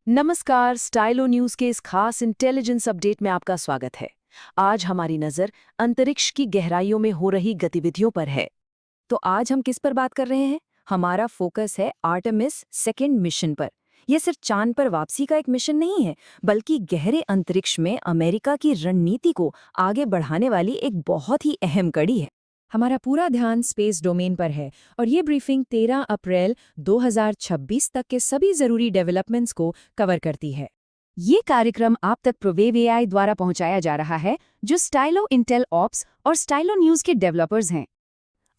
नमस्कार, स्टाइलो न्यूज के इस खास इंटेलिजेंस अपडेट में आपका स्वागत है। आज हमारी नजर अंतरिक्ष की गहराइयों में हो रही गतिविधियों पर है। तो आज हम किस पर बात कर रहे हैं? हमारा फोकस है आर्टेमिस सेकेंड मिशन पर। यह सिर्फ चांद पर वापसी का एक मिशन नहीं है, बल्कि गहरे अंतरिक्ष में अमेरिका की रणनीति को आगे बढ़ाने वाली एक बहुत ही अहम कड़ी है। हमारा पूरा ध्यान स्पेस डोमेन पर है और ये ब्रीफिंग 13 अप्रैल 2026 तक के सभी जरूरी डेवलपमेंट्स को कवर करती है। ये कार्यक्रम आप तक प्रोवेव एआई द्वारा पहुंचाया जा रहा है, जो स्टाइलो इंटेल ऑप्स और स्टाइलो न्यूज के डेवलपर्स हैं।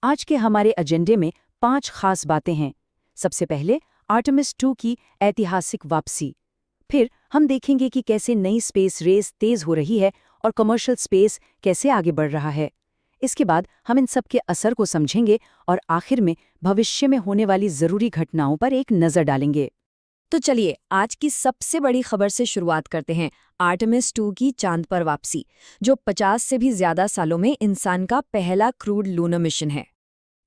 आज के हमारे एजेंडे में 5 खास बातें हैं। सबसे पहले आर्टेमिस 2 की ऐतिहासिक वापसी। फिर हम देखेंगे कि कैसे नई स्पेस रेस तेज हो रही है और कमर्शियल स्पेस कैसे आगे बढ़ रहा है। इसके बाद हम इन सब के असर को समझेंगे और आखिर में भविष्य में होने वाली जरूरी घटनाओं पर एक नजर डालेंगे। तो चलिए आज की सबसे बड़ी खबर से शुरुआत करते हैं, आर्टेमिस 2 की चांद पर वापसी, जो 50 से भी ज्यादा सालों में इंसान का पहला क्रूड लूनर मिशन है।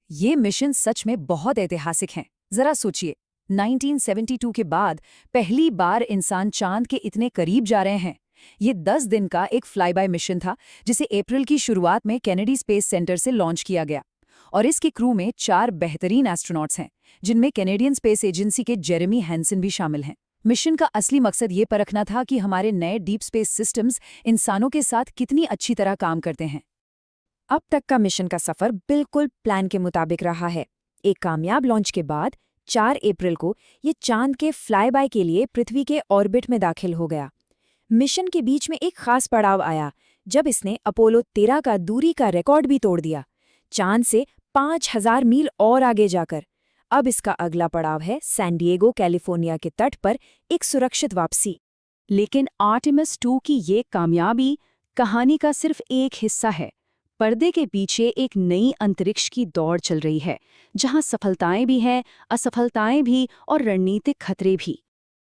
ये मिशन सच में बहुत ऐतिहासिक है। जरा सोचिए, 1972 के बाद पहली बार इंसान चांद के इतने करीब जा रहे हैं। ये 10 दिन का एक फ्लाई बाय मिशन था, जिसे अप्रैल की शुरुआत में केनेडी स्पेस सेंटर से लॉन्च किया गया। और इसके क्रू में 4 बेहतरीन एस्ट्रोनॉट्स हैं, जिनमें कैनेडियन स्पेस एजेंसी के जेरेमी हैंसन भी शामिल हैं। मिशन का असली मकसद ये परखना था कि हमारे नए डीप स्पेस सिस्टम्स इंसानों के साथ कितनी अच्छी तरह काम करते हैं। अब तक का मिशन का सफर बिल्कुल प्लान के मुताबिक रहा है। एक कामयाब लॉन्च के बाद 4 अप्रैल को ये चांद के फ्लाई बाय के लिए पृथ्वी के ऑर्बिट में दाखिल हो गया। मिशन के बीच में एक खास पड़ाव आया, जब इसने अपोलो 13 का दूरी का रिकॉर्ड भी तोड़ दिया, चांद से 5000 मील और आगे जाकर। अब इसका अगला पड़ाव है सैन डिएगो, कैलिफोर्निया के तट पर एक सुरक्षित वापसी। लेकिन आर्टेमिस 2 की ये कामयाबी कहानी का सिर्फ एक हिस्सा है। पर्दे के पीछे एक नई अंतरिक्ष की दौड़ चल रही है, जहां सफलताएं भी हैं, असफलताएं भी और रणनीतिक खतरे भी।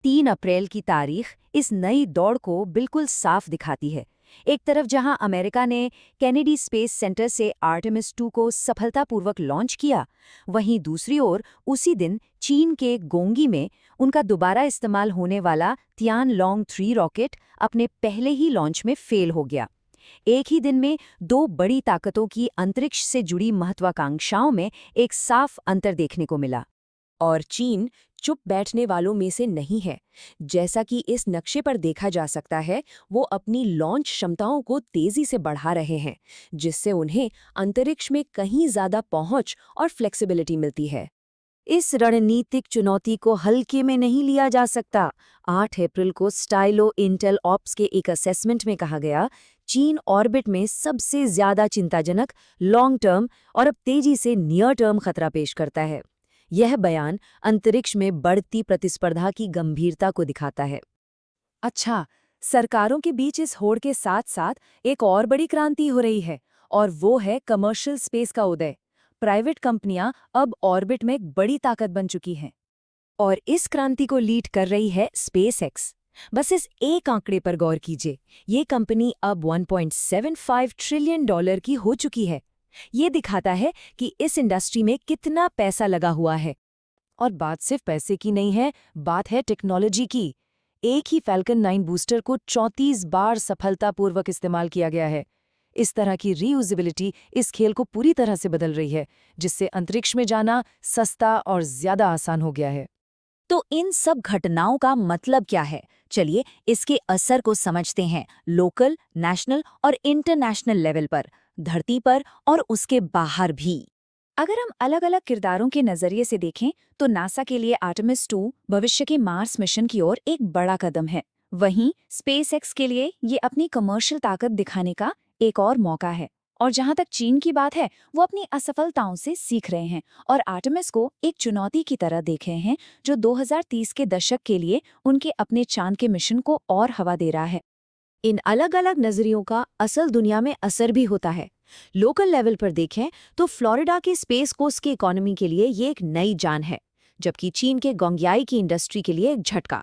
3 अप्रैल की तारीख इस नई दौड़ को बिल्कुल साफ दिखाती है। एक तरफ जहां अमेरिका ने केनेडी स्पेस सेंटर से आर्टेमिस 2 को सफलतापूर्वक लॉन्च किया, वहीं दूसरी ओर उसी दिन चीन के गोंगी में उनका दोबारा इस्तेमाल होने वाला तियानलोंग 3 रॉकेट अपने पहले ही लॉन्च में फेल हो गया। एक ही दिन में 2 बड़ी ताकतों की अंतरिक्ष से जुड़ी महत्वाकांक्षाओं में एक साफ अंतर देखने को मिला। और चीन चुप बैठने वालों में से नहीं है। जैसा कि इस नक्शे पर देखा जा सकता है, वो अपनी लॉन्च क्षमताओं को तेजी से बढ़ा रहे हैं, जिससे उन्हें अंतरिक्ष में कहीं ज्यादा पहुंच और फ्लेक्सिबिलिटी मिलती है। इस रणनीतिक चुनौती को हल्के में नहीं लिया जा सकता। 8 अप्रैल को स्टाइलो इंटेल ऑप्स के एक असेसमेंट में कहा गया, चीन ऑर्बिट में सबसे ज्यादा चिंताजनक लॉन्ग टर्म और अब तेजी से नियर टर्म खतरा पेश करता है। यह बयान अंतरिक्ष में बढ़ती प्रतिस्पर्धा की गंभीरता को दिखाता है। अच्छा, सरकारों के बीच इस होड़ के साथ साथ एक और बड़ी क्रांति हो रही है, और वो है कमर्शियल स्पेस का उदय। प्राइवेट कंपनियां अब ऑर्बिट में एक बड़ी ताकत बन चुकी हैं। और इस क्रांति को लीड कर रही है स्पेसएक्स। बस इस एक आंकड़े पर गौर कीजिए, ये कंपनी अब $1.75 ट्रिलियन की हो चुकी है। ये दिखाता है कि इस इंडस्ट्री में कितना पैसा लगा हुआ है। और बात सिर्फ पैसे की नहीं है, बात है टेक्नोलॉजी की। एक ही फैल्कन 9 बूस्टर को 34 बार सफलतापूर्वक इस्तेमाल किया गया है। इस तरह की रीयूजेबिलिटी इस खेल को पूरी तरह से बदल रही है, जिससे अंतरिक्ष में जाना सस्ता और ज्यादा आसान हो गया है। तो इन सब घटनाओं का मतलब क्या है? चलिए इसके असर को समझते हैं, लोकल, नेशनल और इंटरनेशनल लेवल पर, धरती पर और उसके बाहर भी। अगर हम अलग अलग किरदारों के नजरिए से देखें, तो नासा के लिए आर्टेमिस 2 भविष्य के मार्स मिशन की ओर एक बड़ा कदम है। वहीं स्पेसएक्स के लिए ये अपनी कमर्शियल ताकत दिखाने का एक और मौका है। और जहां तक चीन की बात है, वो अपनी असफलताओं से सीख रहे हैं और आर्टेमिस को एक चुनौती की तरह देख रहे हैं, जो 2030 के दशक के लिए उनके अपने चांद के मिशन को और हवा दे रहा है। इन अलग अलग नजरियों का असल दुनिया में असर भी होता है। लोकल लेवल पर देखें तो फ्लोरिडा के स्पेस कोस्ट की इकोनॉमी के लिए ये एक नई जान है, जबकि चीन के गोंगयाई की इंडस्ट्री के लिए एक झटका।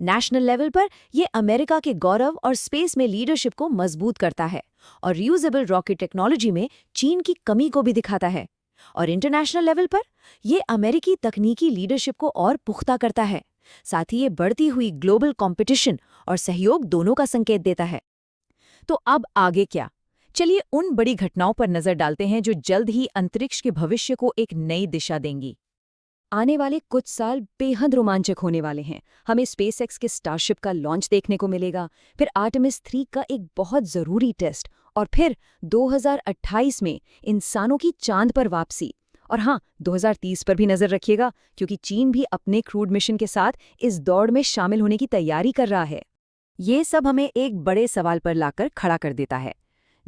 नेशनल लेवल पर यह अमेरिका के गौरव और स्पेस में लीडरशिप को मजबूत करता है और रियूजेबल रॉकेट टेक्नोलॉजी में चीन की कमी को भी दिखाता है। और इंटरनेशनल लेवल पर यह अमेरिकी तकनीकी लीडरशिप को और पुख्ता करता है। साथ ही ये बढ़ती हुई ग्लोबल कंपटीशन और सहयोग दोनों का संकेत देता है। तो अब आगे क्या? चलिए उन बड़ी घटनाओं पर नजर डालते हैं जो जल्द ही अंतरिक्ष के भविष्य को एक नई दिशा देंगी। आने वाले कुछ साल बेहद रोमांचक होने वाले हैं। हमें स्पेसएक्स के स्टारशिप का लॉन्च देखने को मिलेगा, फिर आर्टेमिस 3 का एक बहुत ज़रूरी टेस्ट, और फिर 2028 में इंसानों की चांद पर वापसी। और हाँ, 2030 पर भी नज़र रखिएगा, क्योंकि चीन भी अपने क्रूड मिशन के साथ इस दौड़ में शामिल होने की तैयारी कर रहा है। ये सब हमें एक बड़े सवाल पर लाकर खड़ा कर देता है।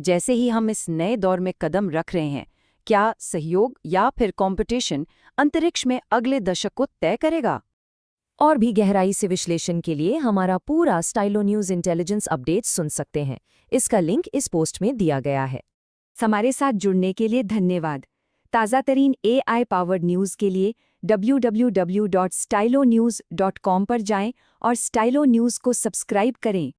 जैसे ही हम इस नए दौर में कदम रख रहे हैं, क्या सहयोग या फिर कंपटीशन अंतरिक्ष में अगले दशक को तय करेगा? और भी गहराई से विश्लेषण के लिए हमारा पूरा स्टाइलो न्यूज़ इंटेलिजेंस अपडेट सुन सकते हैं। इसका लिंक इस पोस्ट में दिया गया है। हमारे साथ जुड़ने के लिए धन्यवाद। ताज़ा तरीन AI पावर्ड न्यूज़ के लिए www.stylonews.com पर जाएं और स्टाइलो न्यूज़ को सब्सक्राइब करें।